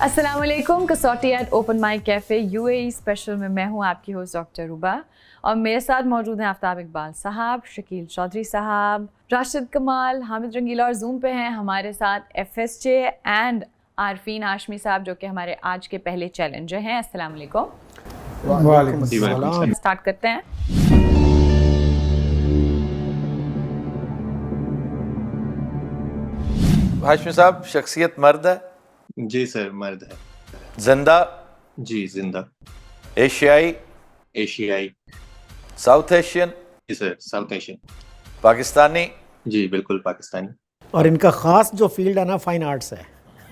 अस्सलाम वालेकुम। Kasauti at open mic cafe UAE special में मैं हूं आपकी होस्ट डॉक्टर रुबा और मेरे साथ मौजूद हैं आफ्ताब इकबाल साहब, शकील चौधरी साहब, राशिद कमाल, हामिद रंगीला और जूम पे हैं हमारे साथ एफएसजे एंड आरफीन हाशमी साहब जो कि हमारे आज के पहले चैलेंजर हैं। अस्सलाम वालेकुम। वालेकुम अस्सलाम। स्टार्ट करते हैं। हाशमी साहब, शख्सियत मर्द है? जी सर, मर्द है। जिंदा? जी जिंदा। एशियाई? एशियाई। South Asian? जी सर, साउथ एशियन। पाकिस्तानी? जी बिल्कुल पाकिस्तानी। और इनका ख़ास जो फील्ड है ना, फाइन आर्ट्स है,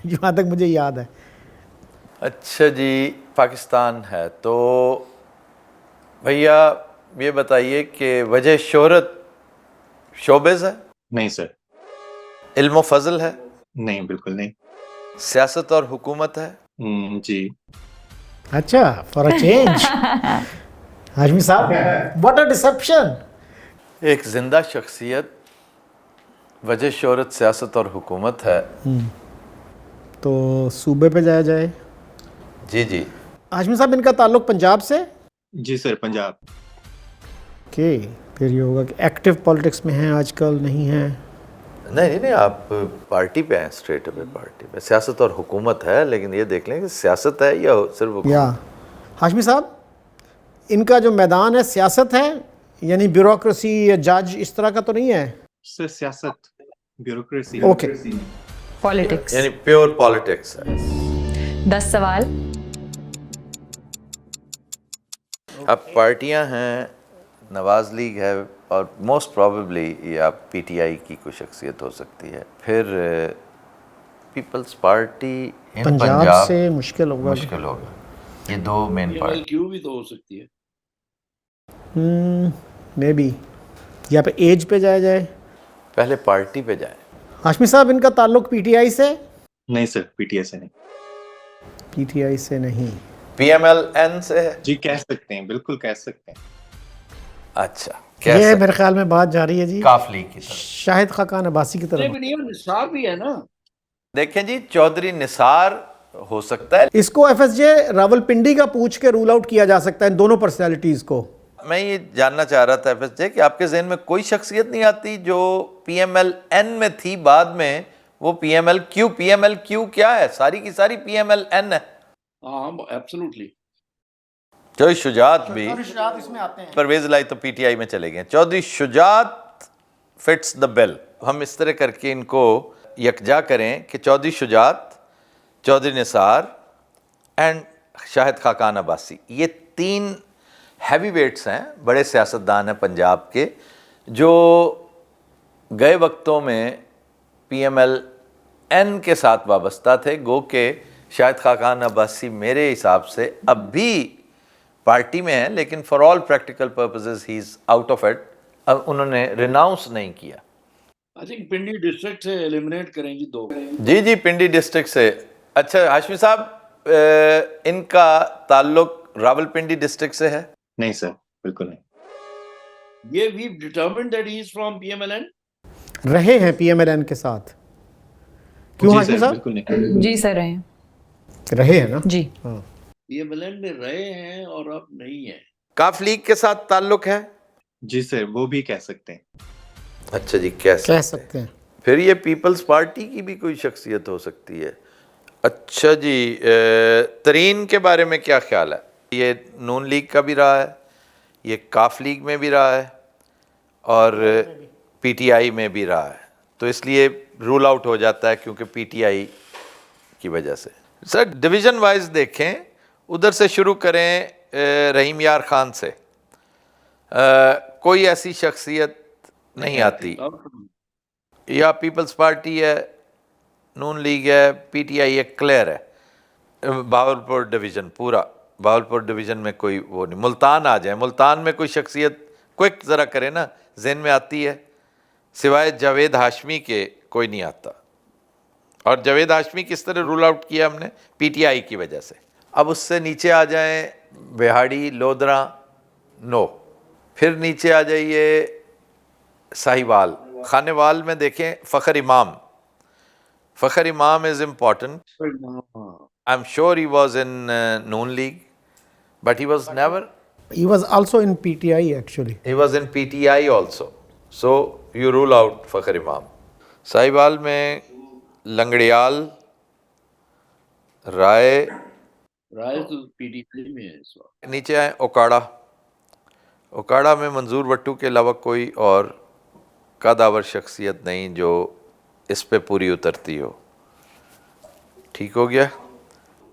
जहाँ तक मुझे याद है। अच्छा जी, पाकिस्तान है तो भैया ये बताइए कि वजह शोहरत शोबिज़ है? नहीं सर। इल्म व फजल है? नहीं, बिल्कुल नहीं। सियासत और हुकूमत है? जी। अच्छा, फॉर अ चेंज। हाशमी साहब, व्हाट अ डिसेप्शन। एक जिंदा शख्सियत, वजह शोहरत, सियासत और हुकूमत है। तो सूबे पे जाया जाए। जी जी। हाशमी साहब, इनका ताल्लुक पंजाब से? जी सर, पंजाब। ओके, फिर ये होगा कि एक्टिव पॉलिटिक्स में हैं आजकल, नहीं हैं? नहीं नहीं, आप पार्टी पे हैं, स्ट्रेट अवे पार्टी पे। सियासत और हुकूमत है, लेकिन ये देख लें कि सियासत है या सिर्फ हुकूमत। या हाशमी साहब, इनका जो मैदान है सियासत है, यानी ब्यूरोक्रेसी या जज इस तरह का तो नहीं है? सर सियासत, ब्यूरोक्रेसी। ओके। पॉलिटिक्स। यानी प्योर पॉलिटिक्स है। 10 सवाल। अब पार्टियां हैं, नवाज लीग है और मोस्ट प्रोबेबली या पीटीआई की कोई शख्सियत हो सकती है। फिर पीपल्स पार्टी इन पंजाब से मुश्किल होगा। मुश्किल होगा। ये दो मेन पार्टी। क्यों भी तो हो सकती है। मे बी यहाँ पे एज पे जाया जाए। पहले पार्टी पे जाए। हाशमी साहब, इनका ताल्लुक पीटीआई से? नहीं सर, पीटीआई से नहीं। पीटीआई से नहीं। पीएमएलएन से है? जी कह सकते हैं, बिल्कुल कह सकते हैं। अच्छा, ये मेरे ख्याल में बात जा रही है जी काफ लीग की तरफ। शाहिद खाकान अब्बासी की तरफ। नहीं, निसार भी है ना। देखें जी, चौधरी निसार हो सकता है। इसको एफएसजे रावलपिंडी का पूछ के रूल आउट किया जा सकता है, इन दोनों पर्सनैलिटीज को। मैं ये जानना चाह रहा था एफएसजे कि आपके जहन में कोई शख्सियत नहीं आती जो पीएमएलएन में थी, बाद में वो पीएमएलक्यू। पीएमएलक्यू क्या है? सारी की सारी पीएमएलएन है। हाँ, एब्सोल्युटली। चौधरी शुजात भी, इसमें आते हैं। परवेज लाई तो पीटीआई में चले गए। Chaudhry Shujaat fits the bill. हम इस तरह करके इनको यकजा करें कि चौधरी शुजात, चौधरी निसार एंड शाहिद खाकान अब्बासी, ये 3 हैवी वेट्स हैं, बड़े सियासतदान हैं पंजाब के, जो गए वक्तों में पीएमएलएन के साथ वाबस्ता थे। गो के शाहिद खाकान अब्बासी मेरे हिसाब से अब भी पार्टी में है, लेकिन for all practical purposes he is out of it. अब उन्होंने रिनाउंस नहीं किया। आई थिंक पिंडी डिस्ट्रिक्ट से एलिमिनेट करेंगी 2। जी जी, पिंडी डिस्ट्रिक्ट से। अच्छा हाशमी साहब, इनका ताल्लुक रावलपिंडी डिस्ट्रिक्ट से है? नहीं सर, बिल्कुल नहीं। ये we determined that he is from PMLN. रहे हैं पीएमएलएन के साथ। क्यों जी हाशमी सर, साहब? बिल्कुल नहीं। जी सर रहे हैं। रहे हैं ना जी। पीएमएलएन में रहे हैं और अब नहीं है। काफ लीग के साथ ताल्लुक है? जी सर, वो भी कह सकते हैं। अच्छा जी, कह सकते हैं। फिर ये पीपल्स पार्टी की भी कोई शख्सियत हो सकती है। अच्छा जी, तरीन के बारे में क्या ख्याल है? ये नून लीग का भी रहा है, ये काफ लीग में भी रहा है और पीटीआई में भी रहा है, तो इसलिए रूल आउट हो जाता है क्योंकि पीटीआई की वजह से। सर डिवीज़न वाइज देखें, उधर से शुरू करें, रहीम यार खान से। कोई ऐसी शख्सियत नहीं आती? या पीपल्स पार्टी है, नून लीग है, पीटीआई है, क्लियर है। भावलपुर डिवीज़न, पूरा भावलपुर डिवीज़न में कोई वो नहीं। मुल्तान आ जाए, मुल्तान में कोई शख्सियत क्विक ज़रा करें ना, जहन में आती है? सिवाय जावेद हाशमी के कोई नहीं आता। और जावेद हाशमी किस तरह रूल आउट किया हमने? पीटीआई की वजह से। अब उससे नीचे आ जाएं, बिहाड़ी, लोधरा, नो। फिर नीचे आ जाइए साहिवाल। खानेवाल में देखें फ़खर इमाम। फ़खर इमाम is important. I'm sure he was in Noon League, but he was never. He was also in PTI actually. He was in PTI also. So you rule out Fakhr Imam. Sahiwal में लंगड़ियाल, राय, राय तो PDP में है इस वक्त। नीचे आए ओकाड़ा। ओकाड़ा में मंजूर भट्टू के अलावा कोई और कदावर शख्सियत नहीं जो इस पे पूरी उतरती हो। ठीक हो गया।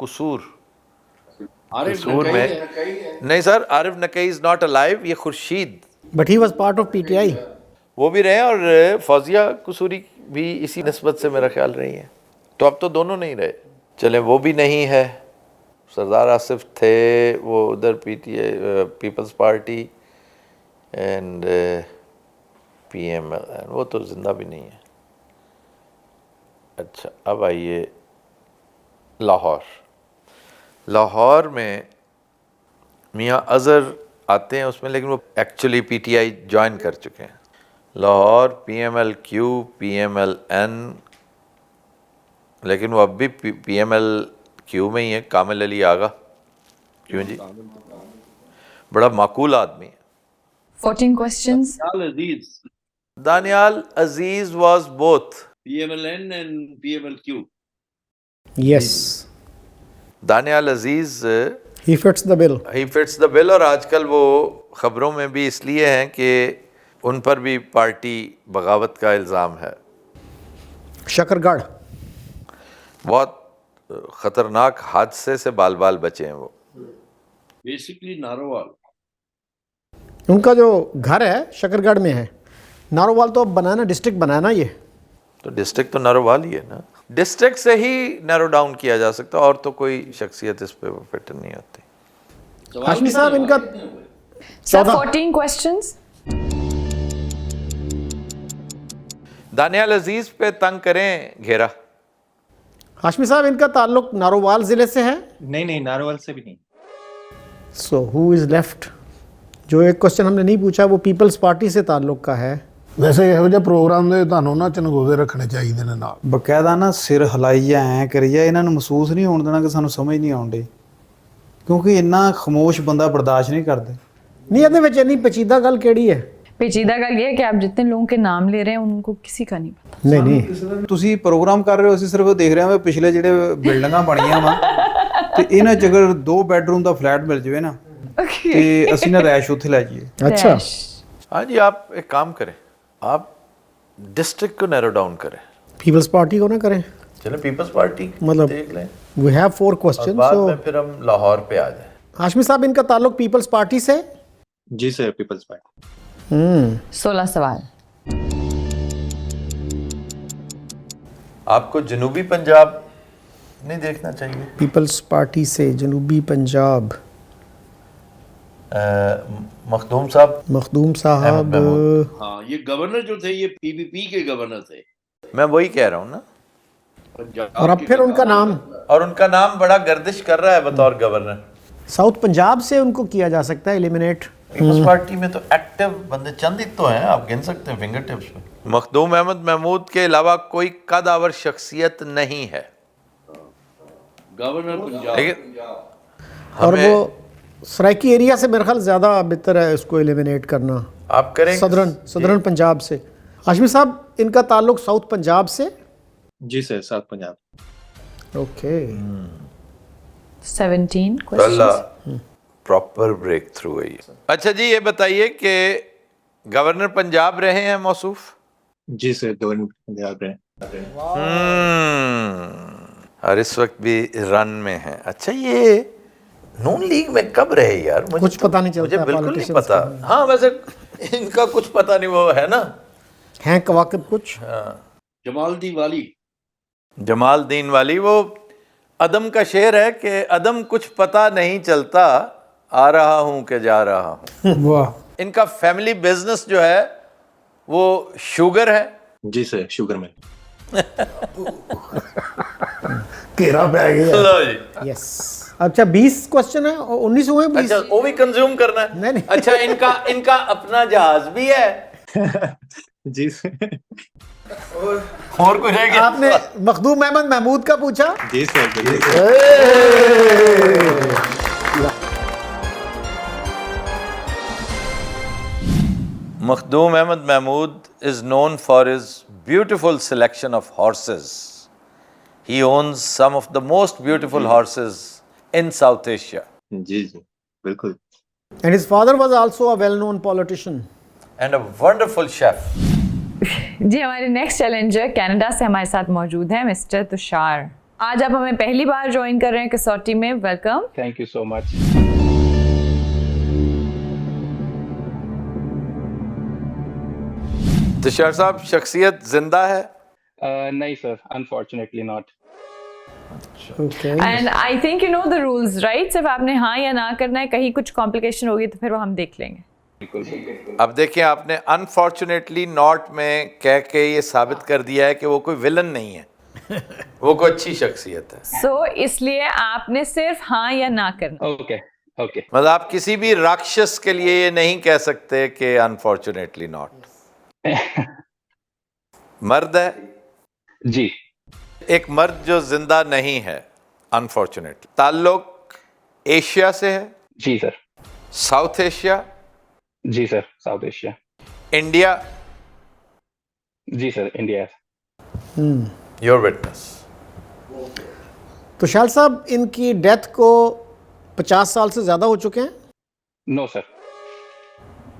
कसूर आरिफ कसूर नकई में है। नहीं सर, आरिफ नकई इज नॉट अलाइव। ये Khurshid, But he was part of PTI. वो भी रहे और फौजिया कसूरी भी इसी निस्बत से मेरा ख्याल रही है। तो अब तो दोनों नहीं रहे। चले वो भी नहीं है। सरदार आसिफ थे, वो उधर PTI Peoples Party and PML, वो तो जिंदा भी नहीं है। अच्छा, अब आइए लाहौर। लाहौर में मियाँ अज़हर आते हैं उसमें, लेकिन वो एक्चुअली PTI ज्वाइन कर चुके हैं। लाहौर PMLQ, PMLN, लेकिन वो अब भी PMLQ में ही है। कामिल अली आगा, क्यों जी? बड़ा माकूल आदमी है। 14 questions. Al Aziz, Daniyal Aziz was both. PMLN and PMLQ. Yes. Daniyal Aziz He fits the bill. He fits the bill, और आजकल वो ख़बरों में भी इसलिए हैं कि उन पर भी पार्टी बगावत का इल्ज़ाम है। शकरगढ़। बहुत ख़तरनाक हादसे से बाल बाल बचे हैं वो। बेसिकली नारोवाल। उनका जो घर है शकरगढ़ में है। नारोवाल तो अब बनाना, डिस्ट्रिक्ट बनाना ये। तो डिस्ट्रिक्ट तो नैरोवाल ही है ना। डिस्ट्रिक्ट से ही नैरो डाउन किया जा सकता, और तो कोई शख्सियत इस पे फिट नहीं होती। हाशमी साहब इनका Sir, 14 14 questions. दानियाल अजीज पे तंग करें घेरा। हाशमी साहब इनका ताल्लुक नारोवाल जिले से है। नहीं, नारोवाल से भी नहीं। So who is left? जो एक क्वेश्चन हमने नहीं पूछा वो पीपल्स पार्टी से ताल्लुक का है। ਵੈਸੇ ਇਹੋ ਜਿਹੇ ਪ੍ਰੋਗਰਾਮ ਦੇ ਤੁਹਾਨੂੰ ਨਾ ਚਨਗੋਜ਼ੇ ਰੱਖਣੇ ਚਾਹੀਦੇ ਨੇ ਨਾਲ। ਬਕਾਇਦਾ ਨਾ ਸਿਰ ਹਿਲਾਈਏ ਐਂ ਕਰੀਏ, ਇਹਨਾਂ ਨੂੰ ਮਹਿਸੂਸ ਨਹੀਂ ਹੋਣ ਦੇਣਾ ਕਿ ਸਾਨੂੰ ਸਮਝ ਨਹੀਂ ਆਉਂਦੀ, ਕਿਉਂਕਿ ਇੰਨਾ ਖਾਮੋਸ਼ ਬੰਦਾ ਬਰਦਾਸ਼ਤ ਨਹੀਂ ਕਰਦੇ। नहीं ਇਹਦੇ ਵਿੱਚ ਇੰਨੀ ਪੇਚੀਦਾ ਗੱਲ ਕਿਹੜੀ ਹੈ? पेचीदा गल ये है कि आप जितने लोगों के नाम ले रहे हैं उनको किसी का नहीं पता। नहीं नहीं ਤੁਸੀਂ ਪ੍ਰੋਗਰਾਮ ਕਰ ਰਹੇ ਹੋ, ਅਸੀਂ ਸਿਰਫ ਦੇਖ ਰਹੇ ਹਾਂ ਵੀ ਪਿਛਲੇ ਜਿਹੜੇ ਬਿਲਡਿੰਗਾਂ ਬਣੀਆਂ ਵਾ ਤੇ ਇਹਨਾਂ 'ਚ ਅਗਰ 2 ਬੈਡਰੂਮ ਦਾ ਫਲੈਟ ਮਿਲ ਜਾਵੇ ਨਾ ਤੇ ਅਸੀਂ ਨਾ ਰੈਸ਼ ਉੱਥੇ ਲੈ ਜਾਈਏ। अच्छा Dash. हाँ जी, आप एक काम करें, आप डिस्ट्रिक्ट को नैरो डाउन करें। पीपल्स पार्टी को ना करें। चले पीपल्स पार्टी मतलब देख लें, वी हैव 4 और क्वेश्चन। बाद सो में फिर हम लाहौर पे आ जाएं। हाशमी साहब इनका ताल्लुक पीपल्स पार्टी से। जी सर, पीपल्स पार्टी। 16 सवाल। आपको जनूबी पंजाब नहीं देखना चाहिए? पीपल्स पार्टी से जनूबी पंजाब। मखदूम साहब, मखदूम साहब। महमूद। हाँ, ये गवर्नर जो थे ये पीपीपी के गवर्नर थे मैं वही कह रहा हूँ ना। पंजाब और अब के फिर उनका नाम और उनका नाम बड़ा गर्दिश कर रहा है बतौर गवर्नर। साउथ पंजाब से उनको किया जा सकता है एलिमिनेट। पीपल्स पार्टी में तो एक्टिव बंदे चंद ही तो हैं, आप गिन सकते हैं फिंगर टिप्स पे। मखदूम अहमद महमूद के अलावा कोई कदावर शख्सियत नहीं है। गवर्नर पंजाब। लेकिन और हमें वो सराइकी एरिया से मेरे ख्याल ज़्यादा बेहतर है इसको एलिमिनेट करना। आप करेंगे सदरन पंजाब से। हाशमी साहब इनका ताल्लुक साउथ पंजाब से। जी सर, साउथ पंजाब। ओके 17 तो अल्लाह questions. प्रॉपर ब्रेक थ्रू है ये। अच्छा जी, ये बताइए कि गवर्नर पंजाब रहे हैं मौसूफ? जी सर, गवर्नर पंजाब रहे। और इस वक्त भी रन में है। अच्छा, ये नून लीग में कब रहे यार? कुछ पता नहीं चलता मुझे है बिल्कुल नहीं politicians पता। का। हाँ, वैसे इनका कुछ पता नहीं, वो है ना हैं कवाकब कुछ। जमालदी वाली। जमालदीन वाली, वो अदम का शेर है कि अदम कुछ पता नहीं चलता, आ रहा हूँ कि जा रहा हूँ। ਵਾਹ इनका फैमिली बिजनेस जो है वो शुगर है। जी सर, शुगर मिल। ਘੇਰਾ ਪੈ ਗਿਆ। लो जी। यस। अच्छा 20 क्वेश्चन है और 19 हुए 20। अच्छा, वो भी कंज्यूम करना है? नहीं, नहीं। अच्छा, इनका अपना जहाज भी है। जी सर। और कोई रह गया? आपने मखदूम अहमद महमूद का पूछा। जी सर बिल्कुल। Makhdoom Ahmed Mahmood is known for his beautiful selection of horses. He owns some of the most beautiful horses in South Asia जी जी बिल्कुल। And his father was also a well-known politician. and a wonderful chef. जी हमारे next challenger Canada से हमारे साथ मौजूद हैं mister Tushar. आज आप हमें पहली बार ज्वाइन कर रहे हैं कसौटी में, welcome. Thank you so much. Tushar साहब, शख्सियत जिंदा है? नहीं sir, unfortunately not. Okay. And I think you know the rules right, सिर्फ आपने हाँ या ना करना है, कहीं कुछ कॉम्प्लिकेशन होगी तो फिर वो हम देख लेंगे। बिल्कुल बिल्कुल। अब देखिए, आपने अनफॉर्चुनेटली नॉट में कह के ये साबित कर दिया है कि वो कोई विलन नहीं है, वो कोई अच्छी शख्सियत है। सो इसलिए आपने सिर्फ हाँ या ना करना। Okay okay. मतलब आप किसी भी राक्षस के लिए ये नहीं कह सकते कि अनफॉर्चुनेटली नॉट। मर्द है? जी। एक मर्द जो जिंदा नहीं है अनफॉर्चुनेटली, ताल्लुक एशिया से है? जी सर। South Asia? जी सर, साउथ एशिया। इंडिया? जी sir, India. Your witness. Tushar sahab, इनकी डेथ को 50 साल से ज्यादा हो चुके हैं नो सर।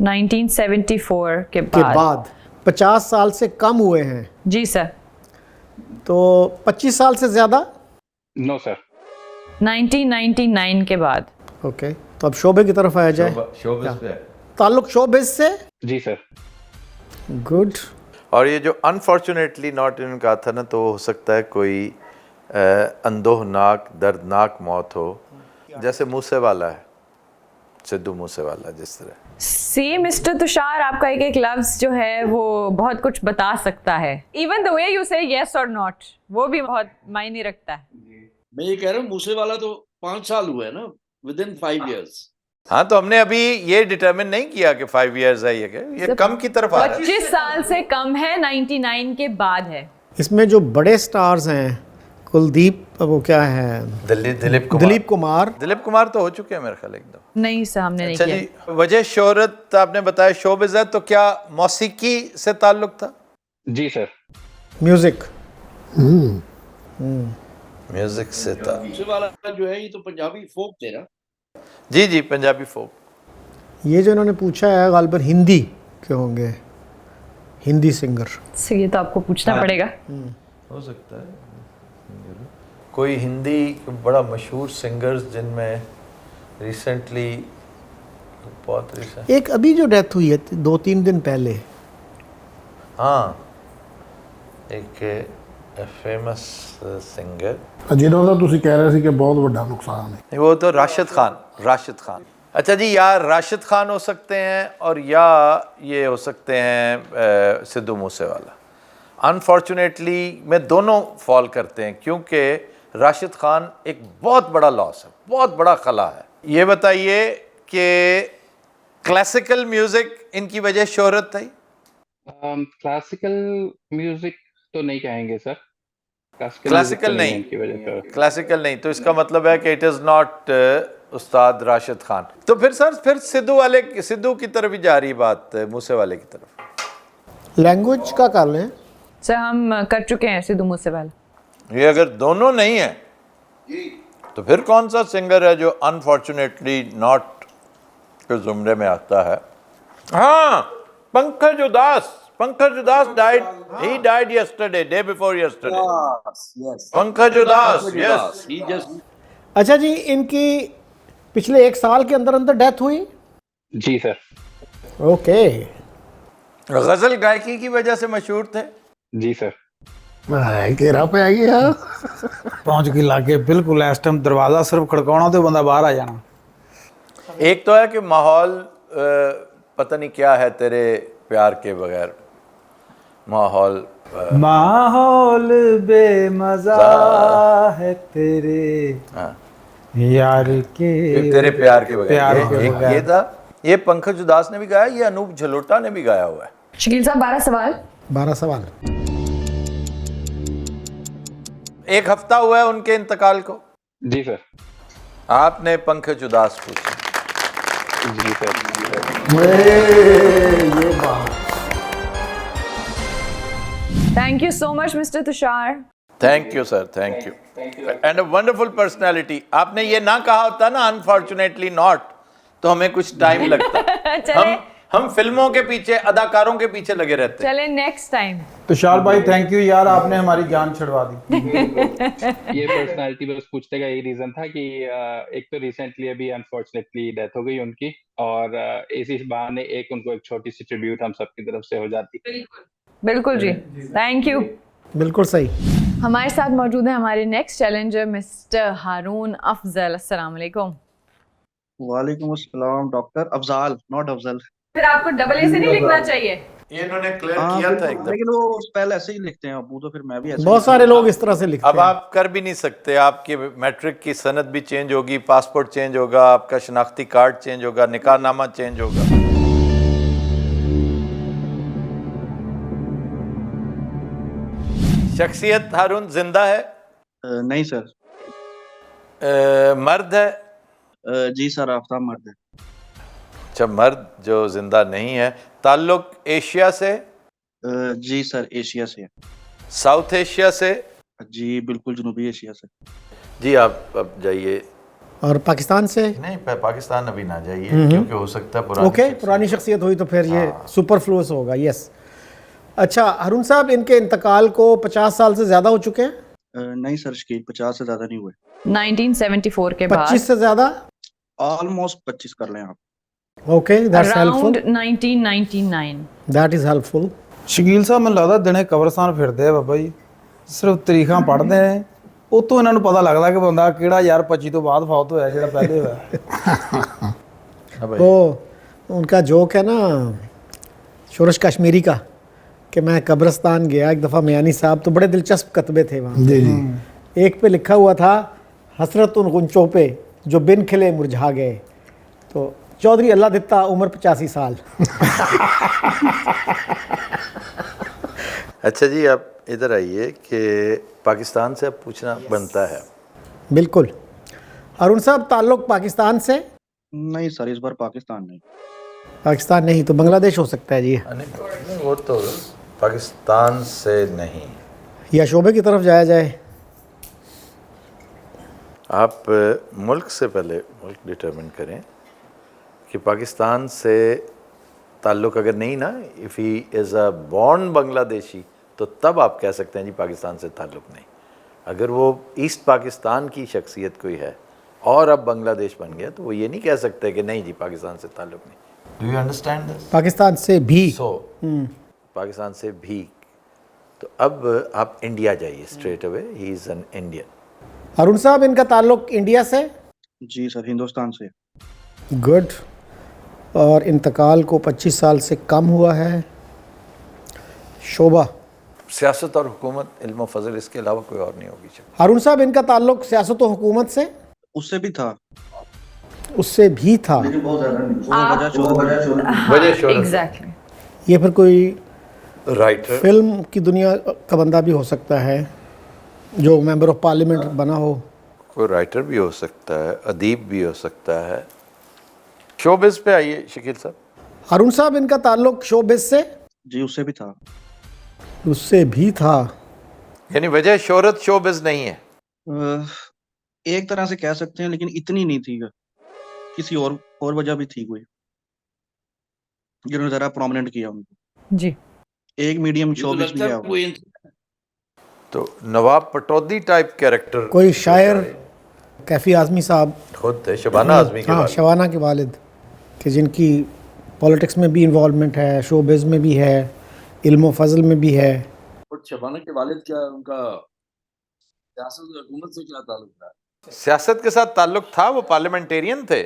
1974 के के बाद। बाद 50 साल से कम हुए हैं, जी सर। तो 25 साल से ज्यादा। No sir. 1999 के बाद। ओके, तो अब शोबे की तरफ आया जाए। शोबिज़ पे है। ताल्लुक शोबिज से। जी सर। गुड। और ये जो अनफॉर्चुनेटली नॉट इन्होंने कहा था ना, तो हो सकता है कोई अंदोहनाक दर्दनाक मौत हो, जैसे मूसेवाला है, सिद्धू मूसेवाला जिस तरह। सी मिस्टर तुषार, आपका एक एक लफ्ज जो है वो बहुत कुछ बता सकता है। इवन द वे यू से यस और नॉट, वो भी बहुत मायने रखता है। मैं ये कह रहा हूँ मूसे वाला तो 5 साल हुए ना, विद इन 5 years। हाँ, तो हमने अभी ये डिटरमिन नहीं किया कि 5 years है, ये कम की तरफ आ रहा है। 25 साल से कम है, 99 के बाद है। इसमें जो बड़े स्टार्स हैं, कुलदीप, वो क्या है, दिलीप कुमार तो हो चुके हैं मेरे ख्याल एकदम। नहीं सर, हमने नहीं अच्छा किया। जी, वजह शोहरत आपने बताया शोबिज़ है, तो क्या मौसीकी से ताल्लुक था? जी सर। म्यूजिक। म्यूजिक से था। मूसे वाला जो है ये तो पंजाबी फोक थे ना। जी जी, पंजाबी फोक। ये जो इन्होंने पूछा है गालिबन हिंदी के होंगे, हिंदी सिंगर। सर ये तो आपको पूछना पड़ेगा। हो सकता है कोई हिंदी बड़ा मशहूर सिंगर्स जिनमें रिसेंटली, बहुत रिसेंट, एक अभी जो डेथ हुई है 2-3 दिन पहले। हाँ, एक फेमस सिंगर ਜਿਹਨਾਂ ਦਾ ਤੁਸੀਂ ਕਹਿ ਰਹੇ ਸੀ ਕਿ ਬਹੁਤ ਵੱਡਾ ਨੁਕਸਾਨ ਹੈ। वो तो राशिद खान। अच्छा जी, या राशिद खान हो सकते हैं और या ये हो सकते हैं सिद्धू मूसेवाला। अनफॉर्चुनेटली में दोनों फॉल करते हैं, क्योंकि राशिद खान एक बहुत बड़ा लॉस है, बहुत बड़ा खला है। ये बताइए कि क्लासिकल म्यूजिक इनकी वजह शोहरत थी? क्लासिकल म्यूजिक तो नहीं कहेंगे सर। क्लासिकल नहीं, क्लासिकल नहीं, तो इसका मतलब है कि इट इज़ नॉट उस्ताद राशिद खान। तो फिर सर, फिर सिद्धू की तरफ ही जा रही बात, मूसे वाले की तरफ। लैंग्वेज का कर लें सर, हम कर चुके हैं सिद्धू मूसेवाला। ये अगर दोनों नहीं है तो फिर कौन सा सिंगर है जो अनफॉर्चुनेटली नॉट के जुमरे में आता है? हाँ, पंकज उदास died. He died yesterday, day before yesterday. Yes. Pankaj उदास, yes. He just अच्छा जी, इनकी पिछले 1 साल के अंदर अंदर डेथ हुई। जी सर। ओके। गजल गायकी की वजह से मशहूर थे। जी सर। घेरा पे आ गया। पहुंच के लागे बिल्कुल इस टाइम दरवाजा सिर्फ खड़काना तो बंदा बाहर आ जाना। एक तो है कि माहौल पता नहीं क्या है तेरे प्यार के बगैर, माहौल बेमजा है तेरे यार के, तेरे प्यार के बगैर। प्यार के एक बगैर। ये था, ये पंकज उदास ने भी गाया, ये अनूप जलोटा ने भी गाया हुआ है। शकील साहब, 12 सवाल। 12 सवाल। एक हफ्ता हुआ है उनके इंतकाल को। जी सर। आपने पंकज उदास पूछा। जी सर। ये बात thank you so much mister Tushar. Thank you sir, thank you and a wonderful personality. आपने ये ना कहा होता ना अनफॉर्चुनेटली नॉट, तो हमें कुछ टाइम लगता। चले हम फिल्मों के पीछे, अदाकारों के पीछे लगे रहते। चले नेक्स्ट टाइम। तुषार भाई थैंक यू यार, आपने हमारी जान छुड़वा दी। ये पर्सनालिटी बस पूछने का यही रीजन था कि एक तो रिसेंटली अभी अनफॉर्चुनेटली डेथ हो गई उनकी, और इसी बहाने एक उनको एक छोटी सी ट्रिब्यूट हम सबकी तरफ से हो जाती। बिल्कुल जी, थैंक यू। बिल्कुल सही। हमारे साथ मौजूद है हमारे नेक्स्ट चैलेंजर मिस्टर हारून अफजल। अस्सलाम वालेकुम। वालेकुम अस्सलाम डॉक्टर अफजाल, नॉट अफजल। फिर आपको डबल ए से नहीं लिखना चाहिए। ये इन्होंने क्लियर हाँ, किया था बिल्कुल, एकदम। लेकिन वो स्पेल ऐसे ही लिखते हैं अबू, तो फिर मैं भी ऐसे बहुत सारे लोग इस तरह से लिखते अब हैं। आप कर भी नहीं सकते, आपकी मैट्रिक की सनद भी चेंज होगी, पासपोर्ट चेंज होगा, आपका शनाख्ती कार्ड चेंज होगा, निकाहनामा चेंज होगा। शख्सियत हारून जिंदा है? नहीं सर। मर्द है? जी सर, आफ्ताब मर्द है। अच्छा, मर्द जो जिंदा नहीं है। ताल्लुक एशिया से? जी सर, एशिया से है। साउथ एशिया से? जी बिल्कुल, जनूबी एशिया से। जी आप अब जाइए। और पाकिस्तान से? नहीं, पाकिस्तान अभी ना जाइए, क्योंकि हो सकता है पुरानी ओके, शख्सियत पुरानी हो। शख्सियत हुई तो फिर ये सुपरफ्लूअस होगा। यस। अच्छा हारून साहब, इनके इंतकाल को 50 साल से ज़्यादा हो चुके हैं? नहीं सर, शकील 50 से ज्यादा नहीं हुए। 1974 के बाद 25 से ज़्यादा? ऑलमोस्ट 25 कर लें आप। Okay, that's around helpful. 1999। That is helpful. Shakeel ਸਾਹਿਬ ਮੈਨੂੰ ਲੱਗਦਾ ਦਿਨੇ ਕਬਰਸਤਾਨ ਫਿਰਦੇ ਆ ਬਾਬਾ ਜੀ, ਸਿਰਫ ਤਰੀਖਾਂ ਪੜ੍ਹਦੇ ਨੇ, ਉਤੋਂ ਇਹਨਾਂ ਨੂੰ ਪਤਾ ਲੱਗਦਾ ਕਿ ਬੰਦਾ ਕਿਹੜਾ ਯਾਰ 25 ਤੋਂ ਬਾਅਦ ਫੌਤ ਹੋਇਆ ਜਿਹੜਾ ਪਹਿਲੇ ਹੋਇਆ। वो उनका जोक है ना शोरश कश्मीरी का, कि मैं कब्रिस्तान गया एक दफ़ा मियानी साहब, तो बड़े दिलचस्प कतबे थे वहाँ। जी जी। एक पे लिखा हुआ था हसरत उन गुंचों पे जो बिन खिले मुरझा गए, तो चौधरी अल्लाह दित्ता उम्र 85 साल। अच्छा जी, आप इधर आइए कि पाकिस्तान से अब पूछना बनता है। बिल्कुल। अरुण साहब, ताल्लुक पाकिस्तान से? नहीं सर, इस बार पाकिस्तान नहीं। पाकिस्तान नहीं तो बांग्लादेश हो सकता है जी, नहीं, वो तो पाकिस्तान से नहीं। या शोबे की तरफ जाया जाए। आप मुल्क से पहले मुल्क डिटरमिन करें कि पाकिस्तान से ताल्लुक़ अगर नहीं ना, if he is a born Bangladeshi, तो तब आप कह सकते हैं जी पाकिस्तान से ताल्लुक़ नहीं। अगर वो ईस्ट पाकिस्तान की शख्सियत कोई है और अब बांग्लादेश बन गया, तो वो ये नहीं कह सकते कि नहीं जी पाकिस्तान से ताल्लुक़ नहीं। Do you understand this? Pakistan से भी। सो पाकिस्तान से भी, तो अब आप इंडिया जाइए straight away, he is an Indian. Arun साहब, इनका ताल्लुक इंडिया से? जी सर, हिंदुस्तान से। गुड। और इंतकाल को 25 साल से कम हुआ है। शोबा? सियासत और हुकूमत, इल्म और फजल, इसके अलावा कोई और नहीं होगी। अरुण साहब, इनका ताल्लुक सियासत और हुकूमत से? उससे भी था। उससे भी था। वजह शोहरत। एग्जैक्टली। ये फिर कोई राइटर, फिल्म की दुनिया का बंदा भी हो सकता है जो मेंबर ऑफ पार्लियामेंट बना हो। कोई राइटर भी हो सकता है, अदीब भी हो सकता है। शोबिज़ पे आइए शकील साहब। अरुण साहब, इनका ताल्लुक शोबिज़ से? जी उससे भी था। उससे भी था। यानी वजह शोहरत शोबिज़ नहीं है। एक तरह से कह सकते हैं, लेकिन इतनी नहीं थी। किसी और वजह भी थी कोई, जिन्होंने ज़रा प्रोमिनेंट किया उनको। जी। एक मीडियम शोबिज़ भी है वो। तो नवाब पटौदी टाइप कैरेक्टर कोई शायर? कैफी आज़मी साहब खुद थे, शबाना आज़मी के हाँ, बाद। शबाना के वालिद, कि जिनकी पॉलिटिक्स में भी इन्वॉल्वमेंट है, शोबिज़ में भी है, इल्म फजल में भी है। और शबाना के वालिद क्या उनका सियासत और हुकूमत से क्या ताल्लुक था? सियासत के साथ ताल्लुक था, वो पार्लियामेंटेरियन थे,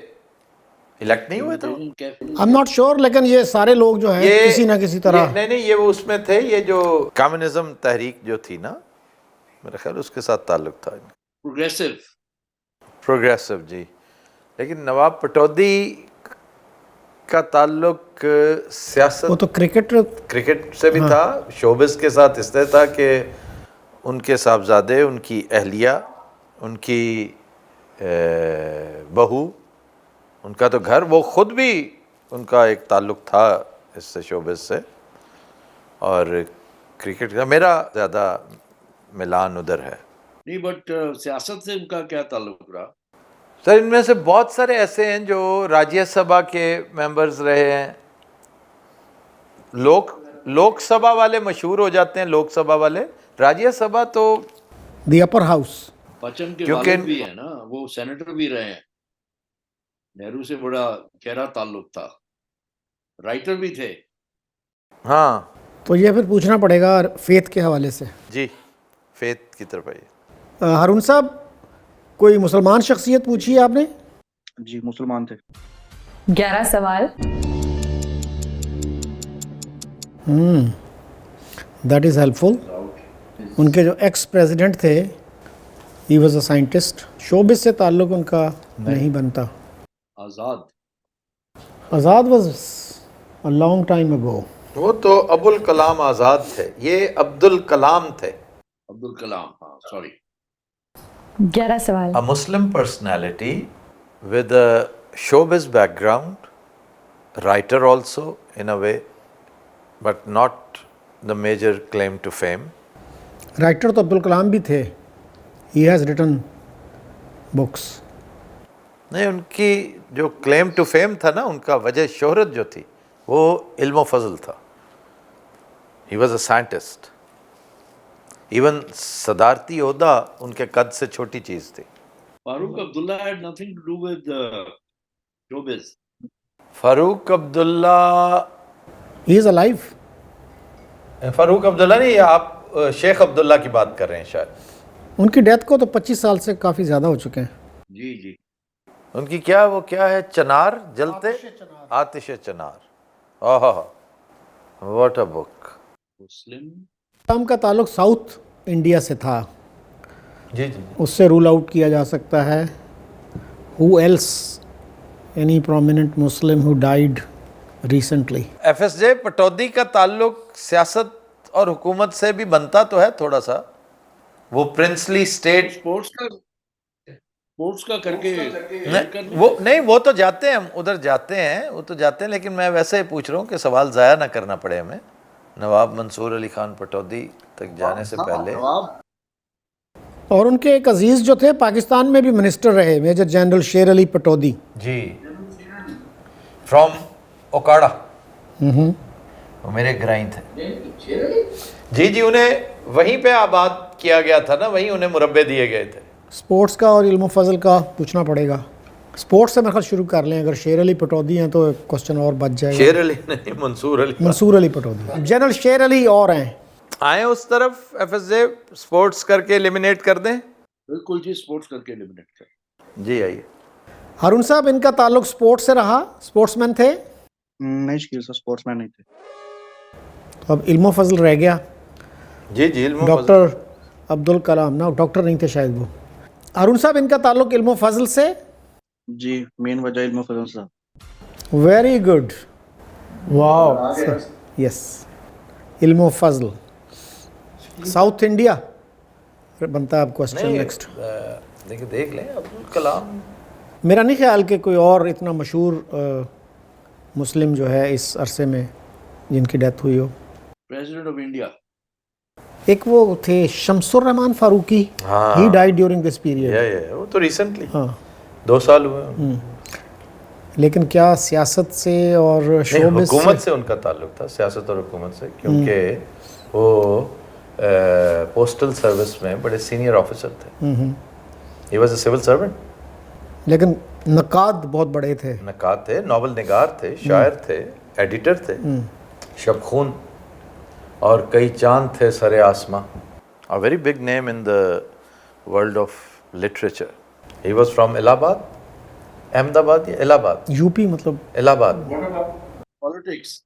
इलेक्ट नहीं हुए थे। आई एम नॉट श्योर, लेकिन ये सारे लोग जो हैं किसी ना किसी तरह। नहीं, ये वो उसमें थे, ये जो कम्युनिज्म तहरीक जो थी ना, मेरा ख्याल उसके साथ ताल्लुक था। प्रोग्रेसिव जी। लेकिन नवाब पटौदी का ताल्लुक सियासत, वो तो क्रिकेट क्रिकेट से भी था, शोबिज़ के साथ इसलिए था कि उनके साहबजादे, उनकी अहलिया, उनकी बहू, उनका तो घर, वो ख़ुद भी उनका एक ताल्लुक़ था इससे, शोबिस से। और क्रिकेट का मेरा ज़्यादा मिलान उधर है। नहीं, बट सियासत से उनका क्या ताल्लुक रहा? सर, इनमें से बहुत सारे ऐसे हैं जो राज्यसभा के मेंबर्स रहे हैं। लोकसभा वाले मशहूर हो जाते हैं, लोकसभा वाले। राज्यसभा तो द अपर हाउस, बच्चन के क्योंकि- वालिद भी है ना, वो सेनेटर भी रहे हैं। नेहरू से बड़ा गहरा ताल्लुक था, राइटर भी थे। हाँ तो ये फिर पूछना पड़ेगा फेथ के हवाले से। जी, फेथ की तरफ आइए। हारून साहब, कोई मुसलमान शख्सियत पूछी है आपने? जी, मुसलमान थे। 11 सवाल। That is helpful. उनके जो एक्स प्रेसिडेंट थे, he was a scientist. Showbiz से ताल्लुक़ उनका नहीं बनता। Azad Azad was a long time ago. वो तो अबुल कलाम आज़ाद थे, ये अब्दुल कलाम थे। अब्दुल कलाम, हाँ सॉरी। 11 सवाल। A Muslim personality with a showbiz background, writer also in a way, but not the major claim to fame. Writer तो अब्दुल कलाम भी थे। He has written books. नहीं, उनकी जो क्लेम टू फेम था ना, उनका वजह शोहरत जो थी, वो इल्म व फजल था। He was a scientist. Even सदारती ओहदा उनके कद से छोटी चीज़ थी। Farooq Abdullah had nothing to do with showbiz. Farooq Abdullah, he is alive. Farooq Abdullah नहीं, आप शेख अब्दुल्ला की बात कर रहे हैं शायद। उनकी डेथ को तो 25 साल से काफ़ी ज़्यादा हो चुके हैं। जी जी। उनकी क्या, वो क्या है, चनार जलते, आतिश चनार। ओह, व्हाट अ बुक। मुस्लिम इस्लाम का ताल्लुक साउथ इंडिया से था, जी जी। उससे रूल आउट किया जा सकता है। Who else, any prominent Muslim who died recently? FSJ Pataudi का ताल्लुक सियासत और हुकूमत से भी बनता तो है थोड़ा सा। वो प्रिंसली स्टेट, स्पोर्ट्स का करके वो तो जाते हैं, हम उधर जाते हैं, वो तो जाते हैं, लेकिन मैं वैसे ही पूछ रहा हूँ कि सवाल ज़ाया ना करना पड़े हमें। नवाब मंसूर अली खान पटौदी तक जाने से पहले। और उनके एक अजीज़ जो थे पाकिस्तान में भी मिनिस्टर रहे, मेजर जनरल शेर अली पटौदी। जी, फ्रॉम ओकाड़ा। वो मेरे ग्राइन थे। जी जी, उन्हें वहीं पे आबाद किया गया था ना, वहीं उन्हें मुरब्बे दिए गए थे। स्पोर्ट्स का और इल्म फजल का पूछना पड़ेगा। स्पोर्ट्स से मेरे ख्याल शुरू कर लें, अगर शेर अली पटौदी हैं तो क्वेश्चन और बच जाएगा। शेर अली नहीं, मंसूर अली। मंसूर अली पटौदी, जनरल शेर अली और हैं। आए उस तरफ, FSJ स्पोर्ट्स करके एलिमिनेट कर दें। बिल्कुल जी, स्पोर्ट्स करके एलिमिनेट कर। जी आइए। हारून साहब, इनका ताल्लुक स्पोर्ट्स से रहा, स्पोर्ट्समैन थे? नहीं शकील साहब, स्पोर्ट्समैन नहीं थे। तो अब इल्म फजल रह गया। जी जी, इल्म डॉक्टर अब्दुल कलाम ना, डॉक्टर नहीं थे शायद वो। हारून साहब, इनका ताल्लुक इल्म फजल से? जी, मेन वजह इल्म फजल साहब। वेरी गुड, वाह। यस, इल्म फजल। साउथ इंडिया बनता है अब क्वेश्चन नेक्स्ट। देखिए, देख लें अब्दुल कलाम। मेरा नहीं ख्याल कि कोई और इतना मशहूर मुस्लिम जो है इस अरसे में जिनकी डेथ हुई हो। प्रेसिडेंट ऑफ इंडिया एक वो थे शमसुर रहमान फारूकी। हाँ। He died during this period. ये वो तो रिसेंटली, हाँ, 2 साल हुए। लेकिन क्या सियासत से और शोबिस हुकूमत से उनका ताल्लुक था, सियासत और हुकूमत से, क्योंकि वो पोस्टल सर्विस में बड़े सीनियर ऑफिसर थे। He was a civil servant. लेकिन नकाद बहुत बड़े थे। नकाद थे, नॉवल निगार थे, शायर थे, एडिटर थे, शबखून, और कई चांद थे सरे आसमां। A very big name in the world of literature. He was from Allahabad, Ahmedabad या इलाहाबाद? यूपी, मतलब इलाहाबाद। पॉलिटिक्स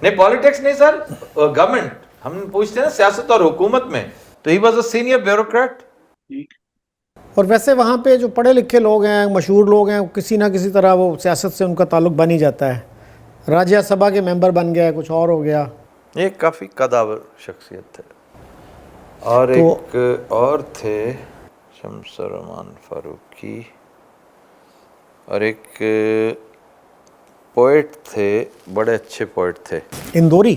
नहीं, पॉलिटिक्स नहीं सर, गवर्नमेंट। हम पूछते हैं ना सियासत और हुकूमत में, तो ही वाज अ सीनियर ब्यूरोक्रेट। और वैसे वहाँ पे जो पढ़े लिखे लोग हैं, मशहूर लोग हैं, किसी ना किसी तरह वो सियासत से उनका ताल्लुक बन ही जाता है। राज्यसभा के मेंबर बन गया, कुछ और हो गया। ये काफ़ी कदावर शख्सियत थे। और तो- एक और थे शमसुर रहमान फारूकी, और एक पोएट थे, बड़े अच्छे पोएट थे, इंदौरी,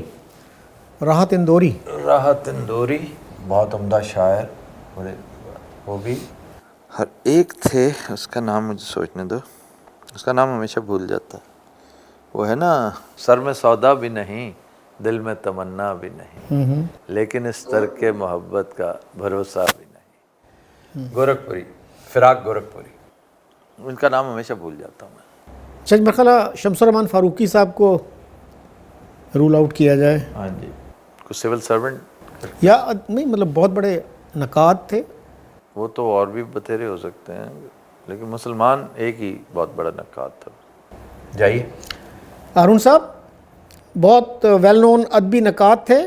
राहत इंदौरी। राहत इंदौरी, बहुत उम्दा शायर, बड़े, वो भी। हर एक थे, उसका नाम मुझे सोचने दो, उसका नाम हमेशा भूल जाता है। वो है ना, सर में सौदा भी नहीं, दिल में तमन्ना भी नहीं, लेकिन इस तरके मोहब्बत का भरोसा भी नहीं। गोरखपुरी, फिराक गोरखपुरी, उनका नाम हमेशा भूल जाता हूँ मैं। जज मरखला, शमसुर रहमान फारूकी साहब को रूल आउट किया जाए, हाँ जी, कुछ सिविल सर्वेंट, या नहीं, मतलब बहुत बड़े नकाद थे। वो तो और भी बतेरे हो सकते हैं, लेकिन मुसलमान एक ही बहुत बड़ा नकाद था। जाइए। अरुण साहब बहुत वेल नोन अदबी नकाद थे।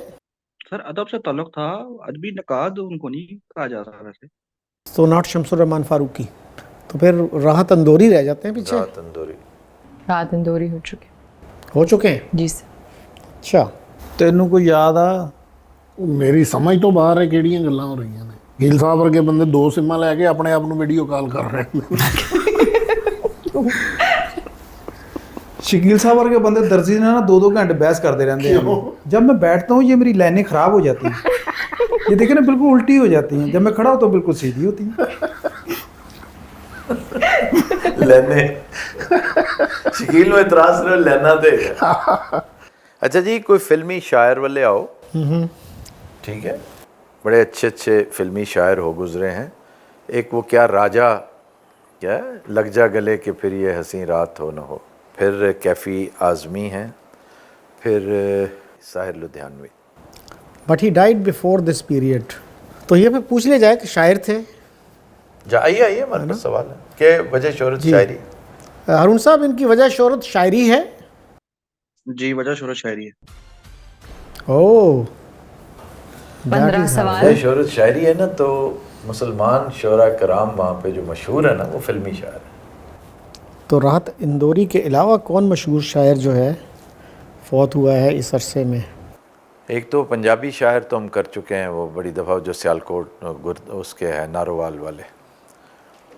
सर अदब से ताल्लुक था, अदबी नकाद उनको नहीं कहा जा रहा वैसे। तो नॉट शमसुर रहमान फारूकी, तो फिर राहत इंदौरी रह जाते हैं पीछे। राहत इंदौरी, रात इंदौरी हो चुके हैं हैं। जी सर। अच्छा, ਤੈਨੂੰ ਕੋਈ ਯਾਦ ਆ? ਮੇਰੀ ਸਮਝ ਤੋਂ ਬਾਹਰ ਹੈ ਕਿਹੜੀਆਂ ਗੱਲਾਂ ਹੋ ਰਹੀਆਂ ਨੇ। ਗਿੱਲ ਸਾਹਿਬ ਵਰਗੇ ਬੰਦੇ 2 ਸਿਮਾਂ ਲੈ ਕੇ ਆਪਣੇ ਆਪ ਨੂੰ ਵੀਡੀਓ ਕਾਲ ਕਰ ਰਹੇ ਨੇ। शकील साहब वर्गे बंदे दर्जी ने ना 2-2 घंटे बहस करते रहते हैं। जब मैं बैठता हूँ ये मेरी लाइनें खराब हो जाती हैं, ये देखे ना बिल्कुल उल्टी हो जाती हैं, जब मैं खड़ा होता हूँ बिल्कुल सीधी होती हैं। लेने शकील में इतराज करो, लेना दे। अच्छा जी, कोई फिल्मी शायर वाले आओ। ठीक है, बड़े अच्छे अच्छे फिल्मी शायर हो गुजरे हैं। एक वो क्या राजा, क्या है? लग जा गले कि फिर ये हंसी रात हो न हो, फिर कैफ़ी आज़मी हैं, फिर Sahir Ludhianvi. But he died before this period. तो ये मैं पूछ लिया जाए कि शायर थे। आइए आइए, हमारे पास सवाल है कि वजह शोहरत शायरी। अरुण साहब, इनकी वजह शोहरत शायरी है। जी, वजह शोहरत शायरी है। ओह, 15 सवाल। वजह शोहरत शायरी है ना, तो मुसलमान शोरा कराम वहाँ पे जो मशहूर है ना, वो फिल्मी शायर है। तो राहत इंदौरी के अलावा कौन मशहूर शायर जो है फौत हुआ है इस अरसे में? एक तो पंजाबी शायर तो हम कर चुके हैं, वो बड़ी दफ़ा जो सियालकोट उसके है नारोवाल वाले,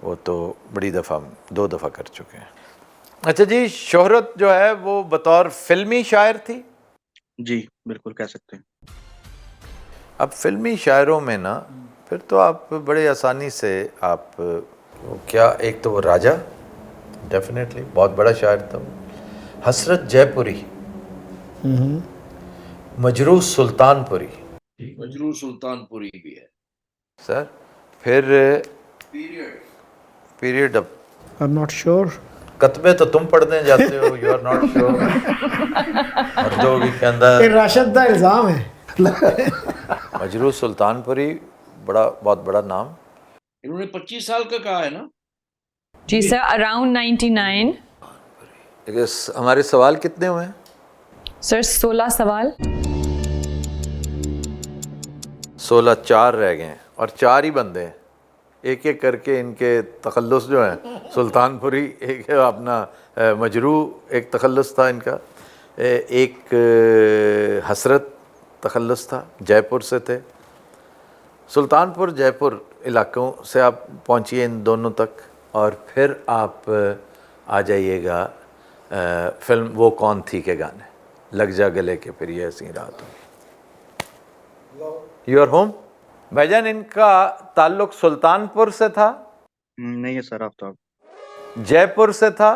वो तो बड़ी दफ़ा 2 दफ़ा कर चुके हैं। अच्छा जी, शोहरत जो है वो बतौर फिल्मी शायर थी। जी बिल्कुल कह सकते हैं। अब फिल्मी शायरों में ना फिर तो आप बड़े आसानी से आप वो क्या, एक तो वो राजा डेफिनेटली बहुत बड़ा शायर था, हसरत जयपुरी, मजरूह सुल्तानपुरी, मजरूह सुल्तानपुरी भी है सर, फिर पीरियड अब आई एम नॉट श्योर। कतबे तो तुम पढ़ने जाते हो, यू आर नॉट श्योर। मर्दों के अंदर ये राशिद का इल्ज़ाम है। मजरूह सुल्तानपुरी, बहुत बड़ा नाम। इन्होंने 25 साल का कहा है ना। जी सर, अराउंड 99। हमारे सवाल कितने हुए हैं सर? 16 सवाल। 16, 4 रह गए हैं और 4 ही बंदे हैं। एक एक करके इनके तखल्लुस जो हैं, सुल्तानपुरी एक है, अपना मजरूह एक तखल्लुस था इनका, एक हसरत तखल्लुस था, जयपुर से थे। सुल्तानपुर जयपुर इलाकों से आप पहुंचिए इन दोनों तक, और फिर आप आ जाइएगा फिल्म वो कौन थी के गाने, लग जा गले के फिर ये हंसी रात हो। योर होम भाईजान, इनका ताल्लुक सुल्तानपुर से था? नहीं है सर आफ्ताब। जयपुर से था?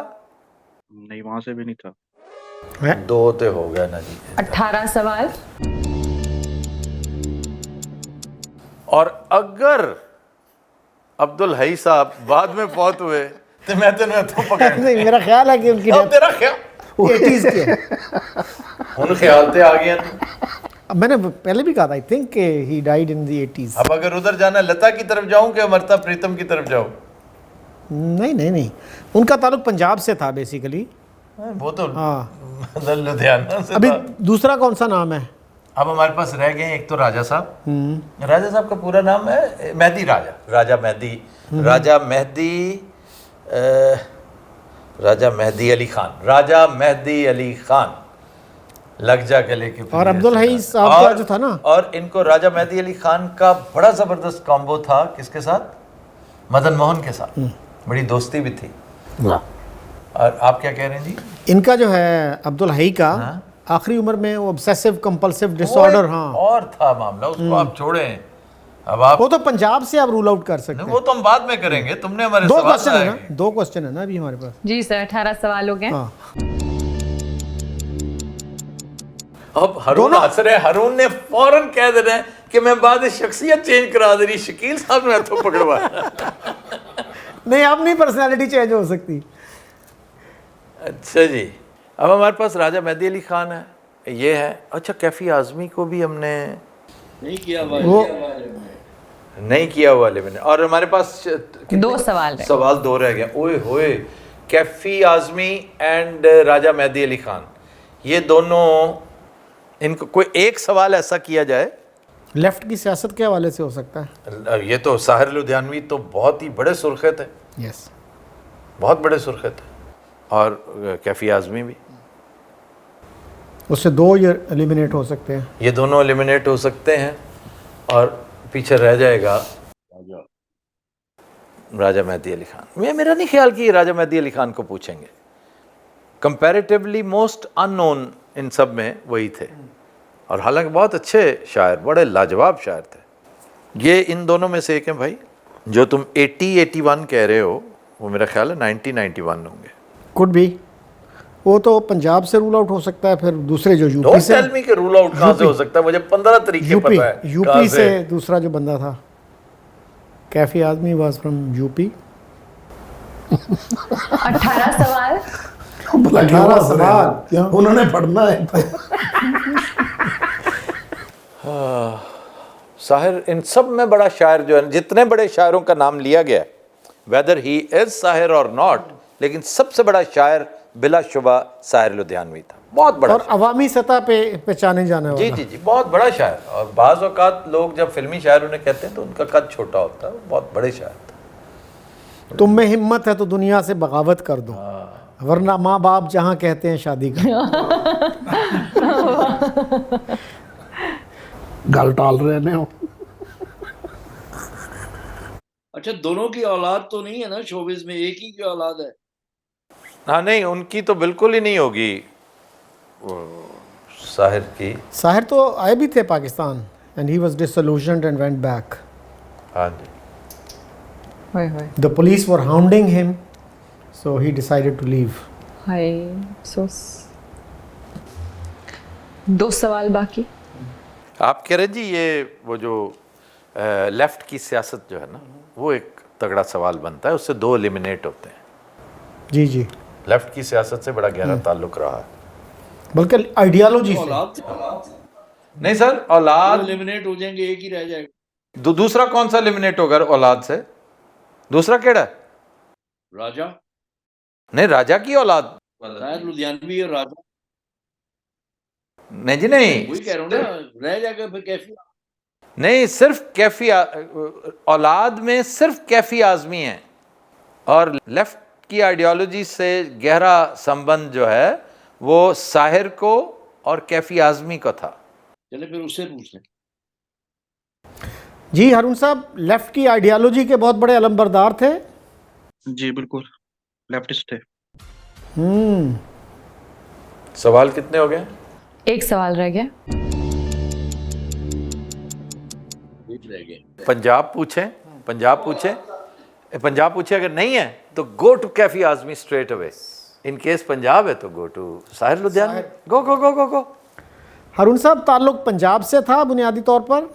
नहीं, वहां से भी नहीं था। 2 तो हो गया ना जी। 18 सवाल। और अगर अब्दुल हई साहब बाद में फौत हुए तो मैं तो पकड़ नहीं, मेरा ख्याल है कि उनकी अब तेरा ख्याल 80s की है। उन ख्याल ते आ गया ना। अब मैंने पहले भी कहा था, I think he died in the 80s। अब अगर उधर जाना, लता की तरफ जाऊं कि अमृता प्रीतम की तरफ जाऊं? नहीं नहीं नहीं, उनका ताल्लुक पंजाब से था बेसिकली। वो तो हाँ, लुधियाना से अभी था। दूसरा कौन सा नाम है? अब हमारे पास रह गए एक तो राजा साहब। राजा साहब का पूरा नाम है मेहदी राजा, राजा मेहदी, राजा मेहदी राजा मेहदी अली खान, राजा मेहदी अली खान। लग जा गले के और अब्दुल हई साहब और- का जो था ना, और इनको राजा मेहदी अली खान का बड़ा जबरदस्त कॉम्बो था, किसके साथ? मदन मोहन के साथ, बड़ी दोस्ती भी थी। वाह। और आप क्या कह रहे हैं जी? इनका जो है अब्दुल हई का हाँ। आखिरी उम्र में वो ऑब्सेसिव कंपल्सिव डिसऑर्डर, हाँ और था मामला, उसको आप छोड़ें। अब आप वो तो पंजाब से आप रूल आउट कर सकते वो हैं। तो हम बाद में करेंगे, तुमने हमारे दो सवाल क्वेश्चन है लाए। ना, 2 क्वेश्चन है ना अभी हमारे पास। जी सर, 18 सवाल हो गए। हाँ अब हरून हंस रहे, हरून ने फौरन कह देना है कि मैं बाद में शख्सियत चेंज करा दे रही, शकील साहब ने तो पकड़वाया। नहीं, अब नहीं पर्सनालिटी चेंज हो सकती। अच्छा जी, अब हमारे पास राजा मेहदी अली खान है, ये है। अच्छा, कैफी आजमी को भी हमने नहीं किया हुआ वो नहीं किया हुआ मैंने। और हमारे पास 2 सवाल रहे। सवाल 2 रह गए। ओए होए, कैफी आजमी एंड राजा मेहदी अली खान, ये दोनों, इनको कोई एक सवाल ऐसा किया जाए। लेफ्ट की सियासत के हवाले से हो सकता है। ये तो साहिर लुधियानवी तो बहुत ही बड़े सुर्खे थे, यस, बहुत बड़े सुर्खे थे, और कैफी आजमी भी। उससे 2 ये एलिमिनेट हो सकते हैं। ये दोनों एलिमिनेट हो सकते हैं, और पीछे रह जाएगा राजा मेहदी अली खान। मेरा नहीं ख्याल कि ये राजा मेहदी अली खान को पूछेंगे। कंपैरेटिवली मोस्ट अननोन इन सब में वही थे, और हालांकि बहुत अच्छे शायर, बड़े लाजवाब शायर थे। ये इन दोनों में से एक है भाई। जो तुम 81 कह रहे हो, वो मेरा ख्याल है 91 होंगे। कुड भी, वो तो पंजाब से रूल आउट हो सकता है, फिर दूसरे जो UP don't say, tell me कि रूल आउट कहाँ से हो सकता है, मुझे 15 तरीके यूपी पता है कहाँ यूपी से दूसरा जो बंदा था, Kaifi Azmi was from UP. 18 सवाल। भला क्यों 18 हंस रहे हैं? सवाल। क्यों? उन्होंने पढ़ना है तो। साहिर, इन सब में बड़ा शायर जो है, जितने बड़े शायरों का नाम लिया गया, वेदर ही इज साहिर और नॉट, लेकिन सबसे बड़ा शायर बिलाशुबा साहिर लुधियानवी था, बहुत बड़ा और अवामी सतह पे पहचाने जाने जी वाला। जी जी, बहुत बड़ा शायर। और बाज़ औक़ात लोग जब फिल्मी शायर उन्हें कहते हैं तो उनका कद छोटा होता है, बहुत बड़े शायर थे। तुम में हिम्मत है तो दुनिया से बगावत कर दो, वरना माँ बाप जहाँ कहते हैं शादी कर। गल टाल रहे ने हो। अच्छा, दोनों की औलाद तो नहीं है ना शोबिज में, एक ही की औलाद है। हाँ नहीं, उनकी तो बिल्कुल ही नहीं होगी वो साहिर की। साहिर तो आए भी थे Pakistan, and he was disillusioned and went back. हाँ जी, होए होए, the police were hounding him, so he decided to leave. हाय सोस। 2 सवाल बाकी। आप कह रहे जी, ये वो जो लेफ्ट की सियासत जो है ना, वो एक तगड़ा सवाल बनता है, उससे 2 एलिमिनेट होते हैं। जी जी, लेफ्ट की सियासत से बड़ा गहरा ताल्लुक रहा है। बल्कि आइडियोलॉजी से। औलाद नहीं सर, औलाद एलिमिनेट हो जाएंगे, एक ही रह जाएगा। दूसरा कौन सा एलिमिनेट होगा औलाद से? दूसरा केड़ा है? राजा, नहीं, राजा की औलाद। साहिर लुधियानवी और राजा, नहीं जी नहीं, वही कह रहा हूँ ना, रह जाएगा फिर कैफी। नहीं, सिर्फ कैफी औलाद में सिर्फ कैफी आजमी है, और लेफ्ट की आइडियोलॉजी से गहरा संबंध जो है वो साहिर को और कैफी आजमी को था। चले फिर उससे पूछ लें। जी हारून साहब, लेफ्ट की आइडियोलॉजी के बहुत बड़े अलंबरदार थे। जी बिल्कुल, लेफ्टिस्ट थे। सवाल कितने हो गए? 1 सवाल रह गया। एक रह गए। पंजाब पूछें, पंजाब पूछें, पंजाब पूछे, अगर नहीं है तो go to Kaifi Azmi straight away. In case Punjab है तो go to Sahir Ludhianvi. Go go go go go. Haroon sahab, ताल्लुक पंजाब से था बुनियादी तौर पर?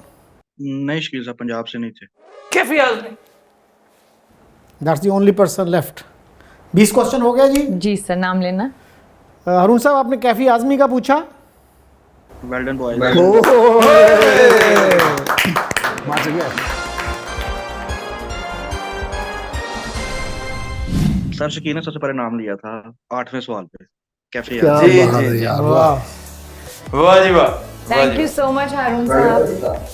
नहीं शकील साहब, पंजाब से नहीं थे। Kaifi Azmi, that's the only person left. 20 question हो गया जी। जी सर, नाम लेना। हारून साहब, आपने कैफी आजमी का पूछा। Well done boys. बच गया। सर शकील ने सबसे पहले नाम लिया था 8वें सवाल पे, कैफे क्या जी, बात जी, है जी। यार, वाह, वाह जी वाह। थैंक यू सो मच हारून साहब।